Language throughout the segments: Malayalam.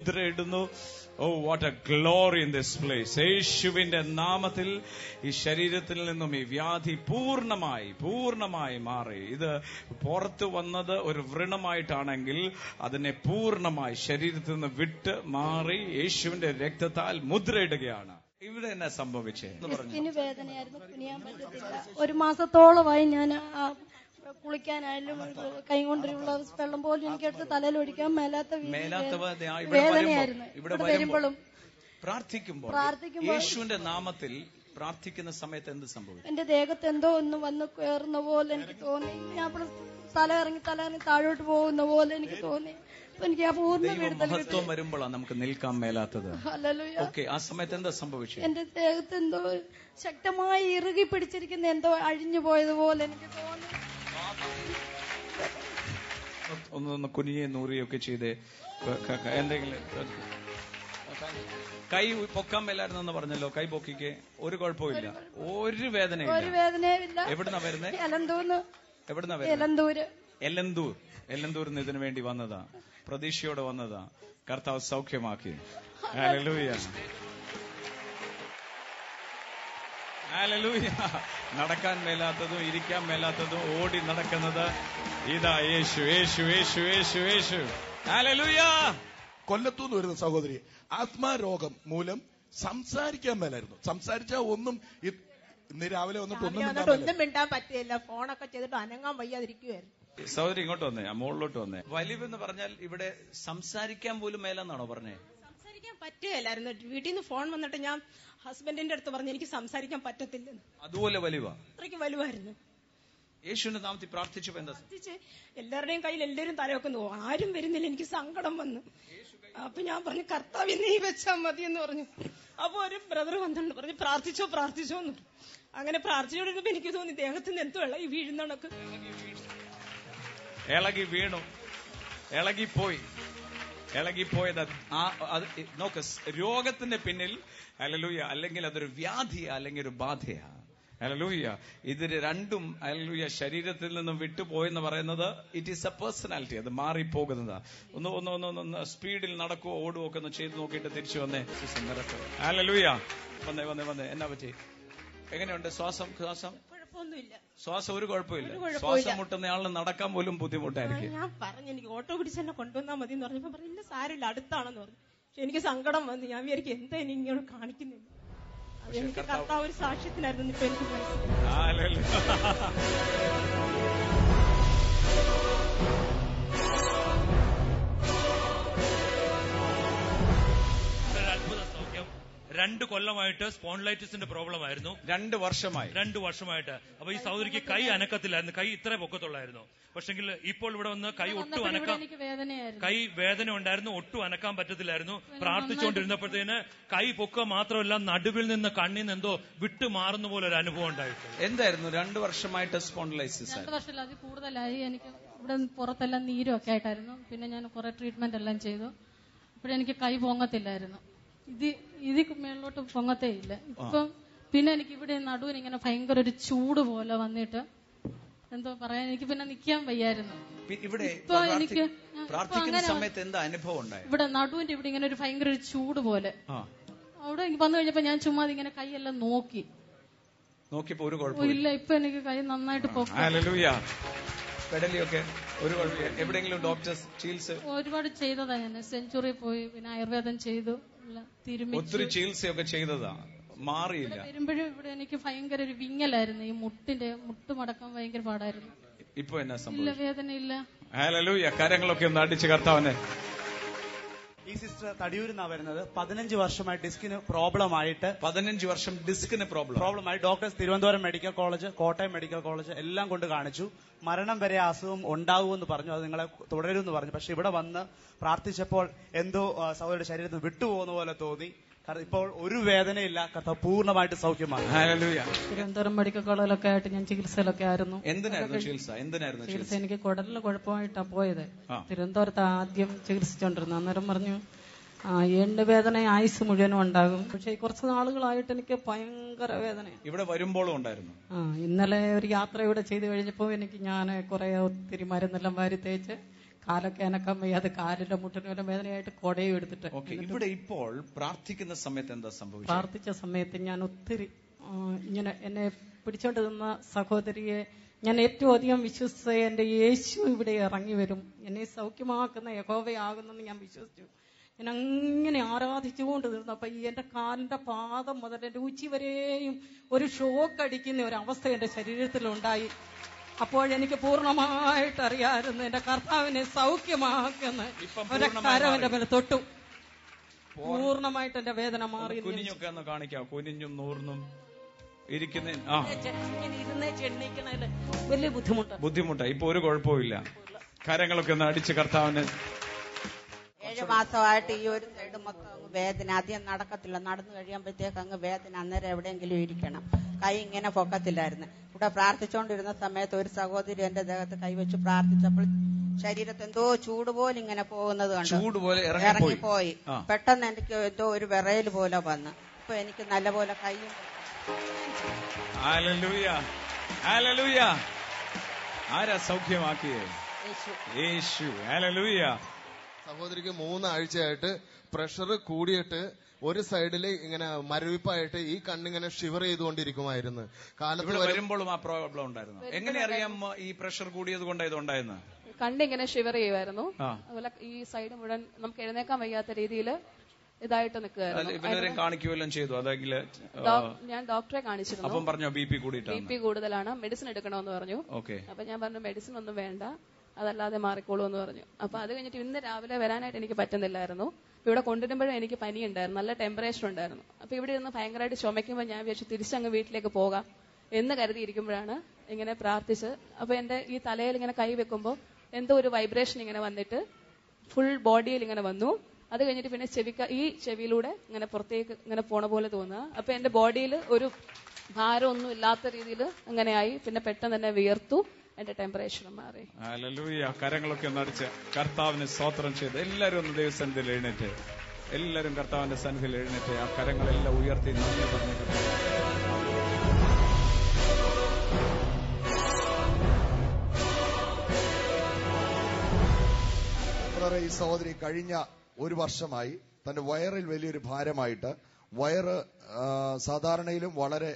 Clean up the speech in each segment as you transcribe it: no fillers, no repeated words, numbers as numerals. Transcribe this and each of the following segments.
ഇടുന്നു. Oh what a glory in this place. യേശുവിന്റെ നാമത്തിൽ ഈ ശരീരത്തിൽ നിന്നും ഈ വ്യാധി പൂർണ്ണമായി മാറി. ഇത് പുറത്തു വന്നത് ഒരു വ്രണമായിട്ടാണെങ്കിൽ അതിനെ പൂർണ്ണമായി ശരീരത്തിൽ നിന്ന് വിട്ട് മാറി യേശുവിന്റെ രക്തത്താൽ മുദ്രയിടുകയാണ്. ഇവിടെ എന്നാ സംഭവിച്ചേ? വേദനയായിരുന്നു, കുനിയാൻ പറ്റത്തില്ല. ഒരു മാസത്തോളമായി ഞാൻ കുളിക്കാനായാലും കൈകൊണ്ടുള്ള വെള്ളം പോലും എനിക്കെടുത്ത് തലയിൽ ഒഴിക്കാൻ മേലാത്ത വേദനയായിരുന്നു. ഇവിടെ വരുമ്പോഴും പ്രാർത്ഥിക്കുമ്പോൾ യേശുവിന്റെ നാമത്തിൽ പ്രാർത്ഥിക്കുന്ന സമയത്ത് എന്ത് സംഭവിക്കും? എന്റെ ദേഹത്ത് എന്തോ ഒന്ന് വന്ന് കയറുന്ന പോലെ എനിക്ക് തോന്നി. ഞാൻ തല ഇറങ്ങി താഴോട്ട് പോകുന്ന പോലെ എനിക്ക് തോന്നി. എനിക്ക് ആ പൂർണ്ണ മഹത്വം വരുമ്പോഴാണ് നമുക്ക് നിൽക്കാൻ മേലാത്തത്. ഓക്കെ, ആ സമയത്ത് എന്താ സംഭവിച്ചത്? എന്റെ ദേഹത്ത് എന്തോ ശക്തമായി ഇറുകി പിടിച്ചിരിക്കുന്ന എന്തോ അഴിഞ്ഞു പോയതുപോലെ എനിക്ക് തോന്നി. ഒന്ന് കുനിയെ നൂറിയൊക്കെ ചെയ്തേ. എന്തെങ്കിലും കൈ പൊക്കാൻ മേലായിരുന്നെന്ന് പറഞ്ഞല്ലോ, കൈ പൊക്കിക്ക്. ഒരു കുഴപ്പമില്ല, ഒരു വേദനയില്ല. എവിടുന്നാ വരുന്നേ? എവിടുന്നാ വരുന്നത്? എലന്തൂരിൽ നിന്ന് ഇതിനു വേണ്ടി വന്നതാ, പ്രതീക്ഷയോടെ വന്നതാ. കർത്താവ് സൗഖ്യമാക്കി. ഹല്ലേലൂയ, ഹല്ലേലൂയ. നടക്കാൻ മേലാത്തതും ഇരിക്കാൻ മേലാത്തതും ഓടി നടക്കുന്നത് ഇതാ യേശു, യേശു, യേശു, യേശു, യേശു. ഹല്ലേലൂയ. കൊല്ലത്തൂന്ന് വരുന്ന സഹോദരി ആത്മാരോഗം മൂലം സംസാരിക്കാൻ മേലായിരുന്നു. സംസാരിച്ചാൽ ഒന്നും ഇന്ന് രാവിലെ വന്നിട്ട് ഒന്നും മിണ്ടാൻ പറ്റില്ല. ഫോണൊക്കെ ചെയ്തിട്ട് അനങ്ങാൻ വയ്യാതിരിക്കുവായിരുന്നു. സഹോദരി ഇങ്ങോട്ട് വന്നേ, മുകളിലോട്ട് വന്നേ. വലിവെന്ന് പറഞ്ഞാൽ ഇവിടെ സംസാരിക്കാൻ പോലും മേലെന്നാണോ പറഞ്ഞേ? സംസാരിക്കാൻ പറ്റുകയില്ലായിരുന്നു. വീട്ടിൽ നിന്ന് ഫോൺ വന്നിട്ട് ഞാൻ ഹസ്ബൻഡിന്റെ അടുത്ത് പറഞ്ഞു എനിക്ക് സംസാരിക്കാൻ പറ്റത്തില്ലെന്ന്. അതുപോലെ വലിവ, അത്രയ്ക്ക് വലുവായിരുന്നു. യേശുവിന്റെ നാമത്തിൽ പ്രാർത്ഥിച്ചപ്പോ എന്താ? എല്ലാവരുടെയും കയ്യിൽ എല്ലാവരും തലയൊക്കെ നോക്കും, ആരും വരുന്നില്ല. എനിക്ക് സങ്കടം വന്നു. അപ്പൊ ഞാൻ പറഞ്ഞു കർത്താവ് നീ വെച്ചാ മതി എന്ന് പറഞ്ഞു. അപ്പൊ ഒരു ബ്രദർ വന്നിട്ടുണ്ട്, പറഞ്ഞു പ്രാർത്ഥിച്ചോ എന്ന്. അങ്ങനെ പ്രാർത്ഥിച്ചോണ്ടിരുന്നപ്പോ എനിക്ക് തോന്നി ദേഹത്തിന് എന്തോ ഇളകി വീഴുന്നണക്ക്. ഇളകി വീണു, ഇളകിപ്പോയത് നോക്ക്. രോഗത്തിന്റെ പിന്നിൽ ഹല്ലേലൂയ അല്ലെങ്കിൽ അതൊരു വ്യാധിയാ അല്ലെങ്കിൽ ഒരു ബാധയാ. ഹല്ലേലൂയ. ഇത് രണ്ടും ഹല്ലേലൂയ ശരീരത്തിൽ നിന്നും വിട്ടുപോയെന്ന് പറയുന്നത് ഇറ്റ് ഈസ് എ പേഴ്സണാലിറ്റി. അത് മാറിപ്പോകുന്നതാ. ഒന്ന് സ്പീഡിൽ നടക്കുവോ ഓടുവോ ഒക്കെ ഒന്ന് ചെയ്ത് നോക്കിയിട്ട് തിരിച്ചു വന്നേ. ഹല്ലേലൂയ. വന്നേ. എന്നാ പറ്റി? എങ്ങനെയുണ്ട് ശ്വാസം? കുഴപ്പമൊന്നുമില്ല. ശ്വാസം ഒരു കുഴപ്പമില്ല. ശ്വാസം മുട്ടുന്ന ആളിന് നടക്കാൻ പോലും ബുദ്ധിമുട്ടായിരിക്കും. ഞാൻ പറഞ്ഞു എനിക്ക് ഓട്ടോ പിടിച്ച് എന്നെ കൊണ്ടുവന്നാൽ മതി എന്ന് പറഞ്ഞപ്പോ പറഞ്ഞില്ല സാരില്ല അടുത്താണെന്ന് പറഞ്ഞു. പക്ഷെ എനിക്ക് സങ്കടം വന്നു. ഞാൻ വിചാരിക്കും എന്താ ഇനി ഇങ്ങനെ കാണിക്കുന്നില്ല. എനിക്ക് കർത്താവ് ഒരു സാക്ഷ്യത്തിനായിരുന്നു. ഇപ്പൊ എനിക്ക് മനസ്സിലായി. അത്ഭുത സൗഖ്യം. 2 കൊല്ലമായിട്ട് സ്പോണ്ടിലൈറ്റിസിന്റെ പ്രോബ്ലം ആയിരുന്നു. 2 വർഷമായിട്ട്. അപ്പൊ ഈ സഹോദരിക്ക് കൈ അനക്കത്തില്ലായിരുന്നു, കൈ ഇത്ര പൊക്കത്തുള്ളായിരുന്നു. പക്ഷെങ്കിൽ ഇപ്പോൾ ഇവിടെ വന്ന് കൈ ഒട്ടും കൈ വേദന ഉണ്ടായിരുന്നു, ഒട്ടും അനക്കാൻ പറ്റത്തില്ലായിരുന്നു. പ്രാർത്ഥിച്ചുകൊണ്ടിരുന്നപ്പോഴത്തേന് കൈ പൊക്കുക മാത്രമല്ല നടുവിൽ നിന്ന് കണ്ണിൽ നിന്ന് എന്തോ വിട്ടു മാറുന്ന പോലെ ഒരു അനുഭവം ഉണ്ടായിട്ട്. എന്തായിരുന്നു 2 വർഷമായിട്ട് സ്പോണ്ടിലൈസിസ്? 2 വർഷത്തിൽ അത് കൂടുതലായി. എനിക്ക് ഇവിടെ പുറത്തെല്ലാം നീരും ഒക്കെ ആയിട്ടായിരുന്നു. പിന്നെ ഞാൻ കുറെ ട്രീറ്റ്മെന്റ് എല്ലാം ചെയ്തു. ഇപ്പോഴെനിക്ക് കൈ പൊങ്ങത്തില്ലായിരുന്നു. ഇത് മേളിലോട്ട് പൊങ്ങത്തേ ഇല്ല. ഇപ്പം പിന്നെ എനിക്ക് ഇവിടെ നടുവിന് ഇങ്ങനെ ഭയങ്കര ഒരു ചൂട് പോലെ വന്നിട്ട് എന്തോ പറയാൻ എനിക്ക് പിന്നെ നിൽക്കാൻ വയ്യായിരുന്നു. ഇപ്പൊ എനിക്ക് സമയത്ത് എന്താ അനുഭവം ഉണ്ടായി? ഇവിടെ നടുവിന്റെ ഇവിടെ ഇങ്ങനെ ഒരു ഭയങ്കര ഒരു ചൂട് പോലെ അവിടെ വന്നു കഴിഞ്ഞപ്പോ ഞാൻ ചുമ്മാ ഇങ്ങനെ കൈയെല്ലാം നോക്കിയപ്പോ ഒരു കുഴപ്പമില്ല. ഇല്ല, ഇപ്പൊ എനിക്ക് കൈ നന്നായിട്ട് പെടലിയൊക്കെ ഒരു കുഴപ്പമില്ല. എവിടെയെങ്കിലും ഡോക്ടേഴ്സ് ചികിത്സ ഒരുപാട് ചെയ്തതാ. ഞാൻ സെഞ്ചുറി പോയി, പിന്നെ ആയുർവേദം ചെയ്തു, ഒത്തിരി ചികിത്സയൊക്കെ ചെയ്തതാ, മാറിയില്ല. വരുമ്പോഴും ഇവിടെ എനിക്ക് ഭയങ്കര ഒരു വിങ്ങലായിരുന്നു. ഈ മുട്ട് മടക്കാൻ ഭയങ്കര പാടായിരുന്നു. ഇപ്പൊ എന്നാ സംഭവം? വേദന ഇല്ല. ഹല്ലേലൂയ. കരങ്ങളൊക്കെ ഒന്ന് അടിച്ച് കർത്താവിനെ. ഈ സിസ്റ്റർ തടിയൂരിന്നാ വരുന്നത്. 15 വർഷമായി ഡിസ്കിന് പ്രോബ്ലം ആയിട്ട്. 15 വർഷം ഡിസ്കിന് പ്രോബ്ലം ആയി. Doctors Thiruvananthapuram medical college, Kottayam medical college എല്ലാം കൊണ്ട് കാണിച്ചു. മരണം വരെ അസുഖം ഉണ്ടാകുമെന്ന് പറഞ്ഞു. അത് നിങ്ങളെ തുടരുമെന്ന് പറഞ്ഞു. പക്ഷെ ഇവിടെ വന്ന് പ്രാർത്ഥിച്ചപ്പോൾ എന്തോ സഹോദരിയുടെ ശരീരത്തിൽ വിട്ടുപോകുന്ന പോലെ തോന്നി. ഇപ്പോൾ ഒരു വേദനയില്ല. കർത്താവ് പൂർണ്ണമായിട്ട് സൗഖ്യമാണ്. തിരുവനന്തപുരം മെഡിക്കൽ കോളേജിലൊക്കെ ആയിട്ട് ഞാൻ ചികിത്സയിലൊക്കെ ആയിരുന്നു. എന്തിനായിരുന്നു ചികിത്സ? എനിക്ക് കുടലിന് കുഴപ്പമായിട്ടാ പോയത്. തിരുവനന്തപുരത്ത് ആദ്യം ചികിത്സിച്ചോണ്ടിരുന്നു. അന്നേരം പറഞ്ഞു എണ്ണുവേദന ആയുസ് മുഴുവനും ഉണ്ടാകും. പക്ഷെ കുറച്ച് നാളുകളായിട്ട് എനിക്ക് ഭയങ്കര വേദന. ഇവിടെ വരുമ്പോഴും ഉണ്ടായിരുന്നു. ഇന്നലെ ഒരു യാത്ര ഇവിടെ ചെയ്ത് കഴിഞ്ഞപ്പോ ഞാൻ ഒത്തിരി മരുന്നെല്ലാം വാരി തേച്ച് കാലൊക്കെ അനക്കാൻ വയ്യാതെ കാലിന്റെ മുട്ടിന് വേദനയായിട്ട് കൊടയും എടുത്തിട്ട്. ഇവിടെ ഇപ്പോൾ പ്രാർത്ഥിക്കുന്ന സമയത്ത് എന്താ സംഭവിച്ചത്? പ്രാർത്ഥിച്ച സമയത്ത് ഞാൻ ഒത്തിരി ഇങ്ങനെ എന്നെ പിടിച്ചോണ്ട് നിന്ന സഹോദരിയെ ഞാൻ ഏറ്റവും അധികം വിശ്വസിച്ച എന്റെ യേശു ഇവിടെ ഇറങ്ങി വരും, എന്നെ സൗഖ്യമാക്കുന്ന യഹോവയാകുന്നെന്ന് ഞാൻ വിശ്വസിച്ചു. ഞാൻ അങ്ങനെ ആരാധിച്ചുകൊണ്ട് നിന്നു. അപ്പൊ ഈ എന്റെ കാലിന്റെ പാദം മുതൽ എന്റെ ഉച്ചി വരെയും ഒരു ഷോക്ക് അടിക്കുന്ന ഒരു അവസ്ഥ എന്റെ ശരീരത്തിലുണ്ടായി. അപ്പോഴെനിക്ക് പൂർണ്ണമായിട്ട് അറിയാമായിരുന്നു എന്റെ കർത്താവിനെ സൗഖ്യമാക്കുന്ന ഒരു കരം എന്റെ മേലെ തൊട്ടു. പൂർണ്ണമായിട്ട് എന്റെ വേദന മാറി. കുനിഞ്ഞൊക്കെ ഒന്ന് കാണിക്കാം. കുനിഞ്ഞും നൂർന്നും ഇരിക്കുന്ന വലിയ ബുദ്ധിമുട്ടാണ്. ഇപ്പൊ ഒരു കുഴപ്പമില്ല. കരങ്ങളൊക്കെ ഒന്ന് അടിച്ച് കർത്താവിന്. 7 മാസമായിട്ട് ഈ ഒരു സൈഡ് മൊത്തം വേദന, അധികം നടക്കത്തില്ല. നടന്നു കഴിയുമ്പോഴത്തേക്ക് അങ്ങ് വേദന, അന്നേരം എവിടെയെങ്കിലും ഇരിക്കണം. കൈ ഇങ്ങനെ പൊക്കത്തില്ലായിരുന്നു. ഇവിടെ പ്രാർത്ഥിച്ചുകൊണ്ടിരുന്ന സമയത്ത് ഒരു സഹോദരി എന്റെ ദേഹത്ത് കൈവച്ച് പ്രാർത്ഥിച്ചപ്പോൾ ശരീരത്ത് എന്തോ ചൂട് പോലെ ഇങ്ങനെ പോകുന്നത് കണ്ടു. ഇറങ്ങിപ്പോയി. പെട്ടെന്ന് എനിക്ക് എന്തോ ഒരു വിറയൽ പോലെ വന്നു. ഇപ്പൊ എനിക്ക് നല്ലപോലെ കൈയും. ആരാ സൗഖ്യമാക്കിയേ? യേശു. ഹല്ലേലൂയ. സഹോദരിക്ക് 3 ആഴ്ചയായിട്ട് പ്രഷർ കൂടിയിട്ട് ഒരു സൈഡില് ഇങ്ങനെ മരവിപ്പായിട്ട് ഈ കണ്ണിങ്ങനെ ഷിവർ ചെയ്തുകൊണ്ടിരിക്കുമായിരുന്നു. കാലത്ത് വരുമ്പോഴും ആ പ്രോബ്ലം ഉണ്ടായിരുന്നു. എങ്ങനെ അറിയാം ഈ പ്രഷർ കൂടിയത് കൊണ്ട് ഇതുണ്ടായിരുന്നു? കണ്ണിങ്ങനെ ഷിവർ ചെയ്യുമായിരുന്നു. അതുപോലെ ഈ സൈഡ് മുഴുവൻ നമുക്ക് എഴുന്നേക്കാൻ വയ്യാത്ത രീതിയിൽ ഇതായിട്ട് നിൽക്കുകയായിരുന്നു. കാണിക്കുകയെല്ലാം ചെയ്തു. അതെങ്കിൽ ഞാൻ ഡോക്ടറെ കാണിച്ചിരുന്നു. അപ്പം പറഞ്ഞോ ബി പി കൂടുതലാണ്, മെഡിസിൻ എടുക്കണമെന്ന് പറഞ്ഞു. അപ്പൊ ഞാൻ പറഞ്ഞു മെഡിസിൻ ഒന്നും വേണ്ട, അതല്ലാതെ മാറിക്കോളൂ എന്ന് പറഞ്ഞു. അപ്പൊ അത് കഴിഞ്ഞിട്ട് ഇന്ന് രാവിലെ വരാനായിട്ട് എനിക്ക് പറ്റുന്നില്ലായിരുന്നു. ഇവിടെ കൊണ്ടുവരുമ്പോഴും എനിക്ക് പനി ഉണ്ടായിരുന്നു, നല്ല ടെമ്പറേച്ചർ ഉണ്ടായിരുന്നു. അപ്പൊ ഇവിടെ ഇരുന്ന് ഭയങ്കരമായിട്ട് ചുമയ്ക്കുമ്പോൾ ഞാൻ വിചാരിച്ചു തിരിച്ചങ്ങ് വീട്ടിലേക്ക് പോകാം എന്ന് കരുതിയിരിക്കുമ്പോഴാണ് ഇങ്ങനെ പ്രാർത്ഥിച്ച്. അപ്പൊ എന്റെ ഈ തലയിൽ ഇങ്ങനെ കൈ വെക്കുമ്പോൾ എന്തോ ഒരു വൈബ്രേഷൻ ഇങ്ങനെ വന്നിട്ട് ഫുൾ ബോഡിയിൽ ഇങ്ങനെ വന്നു. അത് കഴിഞ്ഞിട്ട് പിന്നെ ഈ ചെവിയിലൂടെ ഇങ്ങനെ പുറത്തേക്ക് ഇങ്ങനെ പോണ പോലെ തോന്നുക. അപ്പൊ എന്റെ ബോഡിയിൽ ഒരു ഭാരമൊന്നും ഇല്ലാത്ത രീതിയിൽ അങ്ങനെയായി. പിന്നെ പെട്ടെന്ന് തന്നെ വിയർത്തു, എന്റെ ടെമ്പറേച്ചർ മാറി. ഹല്ലേലൂയ. കരങ്ങളൊക്കെ ഒന്ന് അടിച്ച് കർത്താവിന് സ്തോത്രം ചെയ്ത് എല്ലാവരും ഒന്ന് ദൈവസന്നിധിയിൽ എഴുന്നേറ്റ്, എല്ലാവരും കർത്താവിന്റെ സന്നിധിയിൽ എഴുന്നേറ്റ് ആ കരങ്ങളെല്ലാം ഉയർത്തി നന്ദി പറഞ്ഞു. ഈ സഹോദരി കഴിഞ്ഞ 1 വർഷമായി തന്റെ വയറിൽ വലിയൊരു ഭാരമായിട്ട്, വയറ് സാധാരണയിലും വളരെ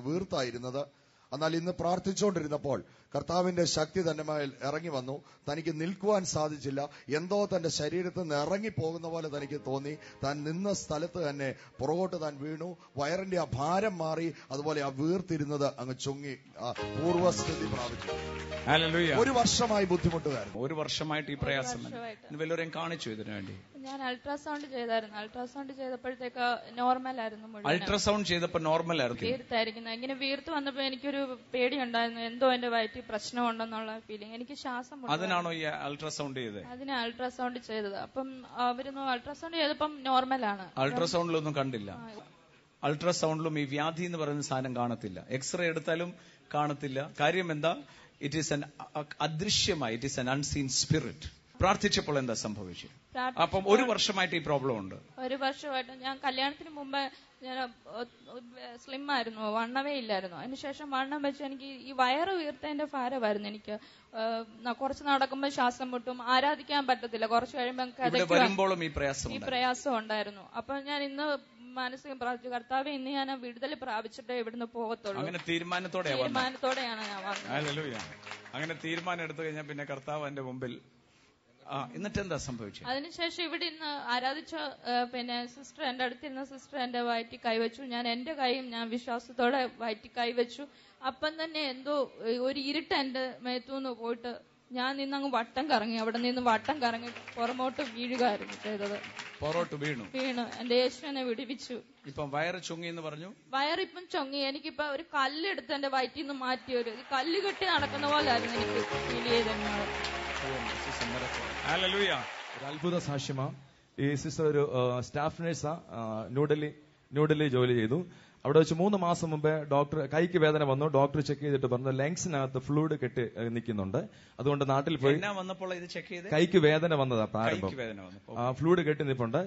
വീർത്തായിരുന്നത്. എന്നാൽ ഇന്ന് പ്രാർത്ഥിച്ചുകൊണ്ടിരുന്നപ്പോൾ കർത്താവിന്റെ ശക്തി തന്റെ മേൽ ഇറങ്ങി വന്നു. തനിക്ക് നിൽക്കുവാൻ സാധിച്ചില്ല. എന്തോ തന്റെ ശരീരത്തിൽ നിന്ന് ഇറങ്ങി പോകുന്ന പോലെ തനിക്ക് തോന്നി. താൻ നിന്ന സ്ഥലത്ത് തന്നെ പുറകോട്ട് താൻ വീണു. വയറിന്റെ ആ ഭാരം മാറി. അതുപോലെ ആ വീർത്തിരുന്നത് അങ്ങ് ചുങ്ങി പൂർവ്വസ്ഥിതി പ്രാപിച്ചു. 1 വർഷമായി ബുദ്ധിമുട്ടുകായിരുന്നു. 1 വർഷമായിട്ട് ഈ പ്രയാസം വല്ലവരെയും കാണിച്ചു ഇതിനു വേണ്ടി? ഞാൻ അൾട്രാസൗണ്ട് ചെയ്തായിരുന്നു. അൾട്രാസൗണ്ട് ചെയ്തപ്പോഴത്തേക്ക് നോർമൽ ആയിരുന്നു. അൾട്രാസൗണ്ട് ചെയ്തപ്പോൾ നോർമൽ ആയിരുന്നു. വീർത്തായിരിക്കുന്നു. ഇങ്ങനെ വീർത്ത് വന്നപ്പോ എനിക്കൊരു പേടി ഉണ്ടായിരുന്നു, എന്തോ എന്റെ വയറ്റിൽ പ്രശ്നമുണ്ടെന്നുള്ള ഫീലിംഗ്. എനിക്ക് ശ്വാസം അതിനാണോ ഈ അൾട്രാസൗണ്ട് ചെയ്തത്? അതിന് അൾട്രാസൗണ്ട് ചെയ്തത്. അപ്പം അവരൊന്നും അൾട്രാസൗണ്ട് ചെയ്തപ്പം നോർമലാണ്. അൾട്രാസൗണ്ടിലൊന്നും കണ്ടില്ല. അൾട്രാസൗണ്ടിലും ഈ വ്യാധി എന്ന് പറയുന്ന സാധനം കാണത്തില്ല. എക്സ്റേ എടുത്താലും കാണത്തില്ല. കാര്യം എന്താ? ഇറ്റ് ഈസ് എൻ അദൃശ്യമായി, it is an unseen spirit. പ്രാർത്ഥിച്ചപ്പോൾ എന്താ സംഭവിച്ചു? അപ്പം 1 വർഷമായിട്ട് ഈ പ്രോബ്ലം ഉണ്ട്. 1 വർഷമായിട്ട് ഞാൻ കല്യാണത്തിന് മുമ്പ് ഞാൻ സ്ലിം ആയിരുന്നു, വണ്ണമേ ഇല്ലായിരുന്നു. അതിനുശേഷം വണ്ണം വെച്ച് എനിക്ക് ഈ വയറ് വീർത്തതിന്റെ ഭാരമായിരുന്നു. എനിക്ക് കുറച്ച് നടക്കുമ്പോൾ ശ്വാസം മുട്ടും, ആരാധിക്കാൻ പറ്റത്തില്ല. കുറച്ച് കഴിയുമ്പോൾ ഈ പ്രയാസം ഉണ്ടായിരുന്നു. അപ്പൊ ഞാൻ ഇന്ന് മനസ്സിൽ പ്രാർത്ഥിച്ചു, കർത്താവേ ഇന്ന് ഞാൻ വിടുതൽ പ്രാപിച്ചിട്ടേ ഇവിടുന്ന് പോകത്തുള്ളൂ. അങ്ങനെ തീരുമാനത്തോടെയാണ് ഞാൻ വന്നത്. അങ്ങനെ തീരുമാനം എടുത്തു കഴിഞ്ഞാൽ പിന്നെ കർത്താവ് എന്റെ മുമ്പിൽ. എന്നിട്ട് എന്താ സംഭവിച്ചത്? അതിനുശേഷം ഇവിടെ ഇന്ന് ആരാധിച്ച പിന്നെ സിസ്റ്റർ, എന്റെ അടുത്തിരുന്ന സിസ്റ്റർ എന്റെ വയറ്റി കൈവച്ചു. ഞാൻ എന്റെ കൈയും ഞാൻ വിശ്വാസത്തോടെ വയറ്റി കൈവച്ചു. അപ്പം തന്നെ എന്തോ ഒരു ഇരുട്ട് എന്റെ മേത്തൂന്ന് പോയിട്ട് ഞാൻ നിന്നങ്ങ് വട്ടം കറങ്ങി. അവിടെ നിന്ന് വട്ടം കറങ്ങി പുറമോട്ട് വീഴുകയായിരുന്നു ചെയ്തത്. വീണു. എന്റെ യേശു എന്നെ വിടുവിച്ചു. ഇപ്പം വയറ് ചുങ്ങി എന്ന് പറഞ്ഞു. വയറിപ്പം ചൊങ്ങി. എനിക്കിപ്പോ ഒരു കല്ലെടുത്ത് എന്റെ വയറ്റിൽ നിന്ന് മാറ്റി ഒരു കല്ല് കെട്ടി നടക്കുന്ന പോലായിരുന്നു എനിക്ക് ഫീൽ ചെയ്തത്. ഒരു അത്ഭുത സാക്ഷ്യമാ. ഈ സിസ്റ്റർ ഒരു സ്റ്റാഫ് നഴ്സാ, ന്യൂഡൽഹി ജോലി ചെയ്തു. അവിടെ വെച്ച് 3 മാസം മുമ്പേ ഡോക്ടർ കൈക്ക് വേദന വന്നു. ഡോക്ടർ ചെക്ക് ചെയ്തിട്ട് പറഞ്ഞു ലങ്സിനകത്ത് ഫ്ലൂയിഡ് കെട്ടി നിൽക്കുന്നുണ്ട്. അതുകൊണ്ട് നാട്ടിൽ പോയി കൈക്ക് വേദന വന്നതാ പ്രാരംഭം. ഫ്ലൂയിഡ് കെട്ടി നിൽപ്പുണ്ട്.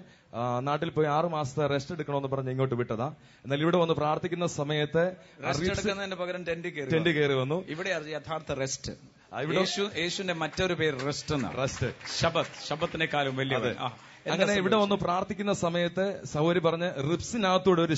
നാട്ടിൽ പോയി 6 മാസത്തെ റെസ്റ്റ് എടുക്കണമെന്ന് പറഞ്ഞ് ഇങ്ങോട്ട് വിട്ടതാ. എന്നാൽ ഇവിടെ വന്ന് പ്രാർത്ഥിക്കുന്ന സമയത്ത് ടെന്റ് കയറി വന്നു. ഇവിടെ യഥാർത്ഥ റെസ്റ്റ്. യേശുവിന്റെ മറ്റൊരു പേര് റെസ്റ്റ് എന്നാണ്. റെസ്റ്റ്, ശബത്തിനേക്കാളും വലിയ. അങ്ങനെ ഇവിടെ വന്ന് പ്രാർത്ഥിക്കുന്ന സമയത്ത് സഹോദരി പറഞ്ഞ് റിബ്സിനകത്തൂടെ ഒരു